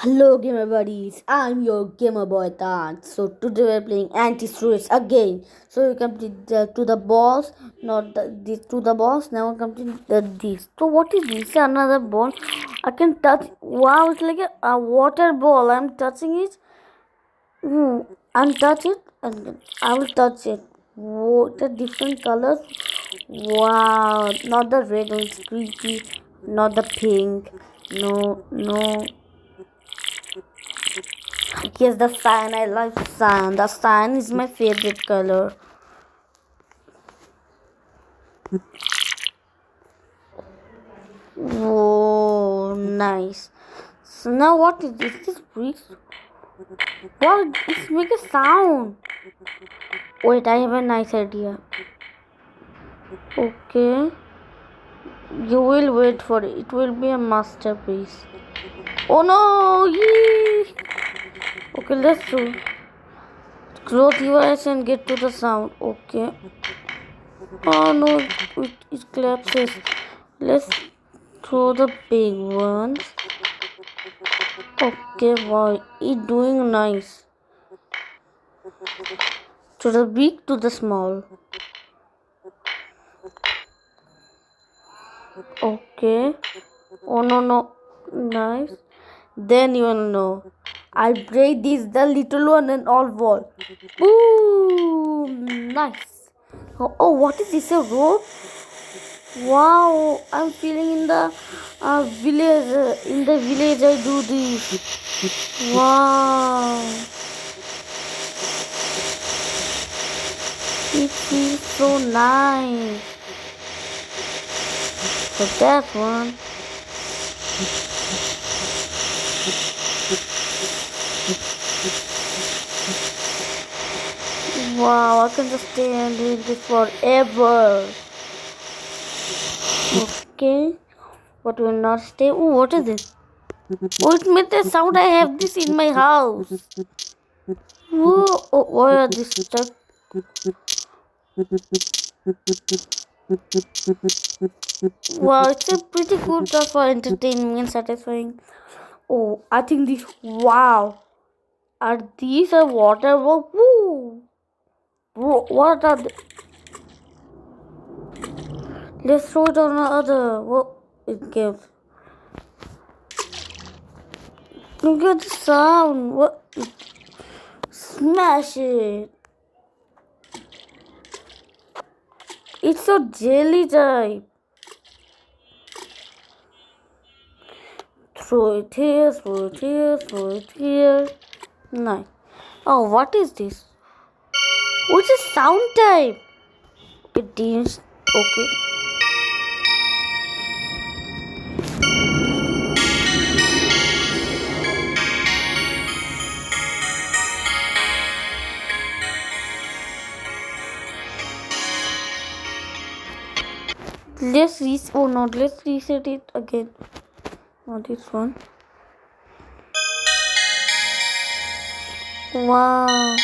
Hello gamer buddies, I'm your gamer boy Tan. So today we're playing anti-stress again. So you complete to the boss, not this to the boss. Now complete this. So what is this? Another ball. I can touch. Wow, it's like a water ball. I'm touching it. I'm touch it, and I will touch it. Whoa, the different colors. Wow, not the red one. It's creepy. Not the pink. No, no. Yes, the cyan. I love cyan. The cyan is my favorite color. Whoa, nice. So now what is this? This bricks? Wow, it's make a sound. Wait, I have a nice idea. Okay, you will wait for it. It will be a masterpiece. Oh no! Yee! Okay, let's do. Close your eyes and get to the sound. Okay. Oh no, it collapses. Let's throw the big ones. Okay, wow, it's doing nice. To the big, to the small. Okay. Oh no, no, nice. Then you will know. I'll break this, the little one and all wall. Boom! Nice. Oh, what is this? A rope? Wow, I'm feeling in the village. In the village, I do this. Wow, it feels so nice. So that one. Wow, I can just stay and do this forever. Okay, but will not stay. Oh, what is this? Oh, it made the sound. I have this in my house. Whoa, oh, why are this stuck? Wow, it's a pretty good stuff for entertainment and satisfying. Oh, I think this. Wow, are these a water ball? Woo! Bro, what are they? Let's throw it on the other. What it gives. Look at the sound. What? Smash it. It's so jelly type. Throw it here, throw it here, throw it here. Nice. Oh, what is this? What's a sound type? It didn't. Okay. Let's reset. Oh no, let's reset it again. Not this one. Wow.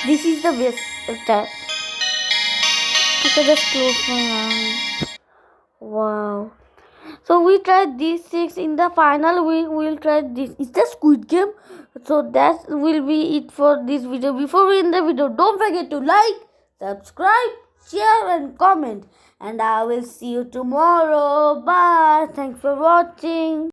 This is the best attack. I can just close my eyes. Wow. So we tried these six. In the final, we will try this. It's the Squid Game. So that will be it for this video. Before we end the video, don't forget to like, subscribe, share and comment. And I will see you tomorrow. Bye. Thanks for watching.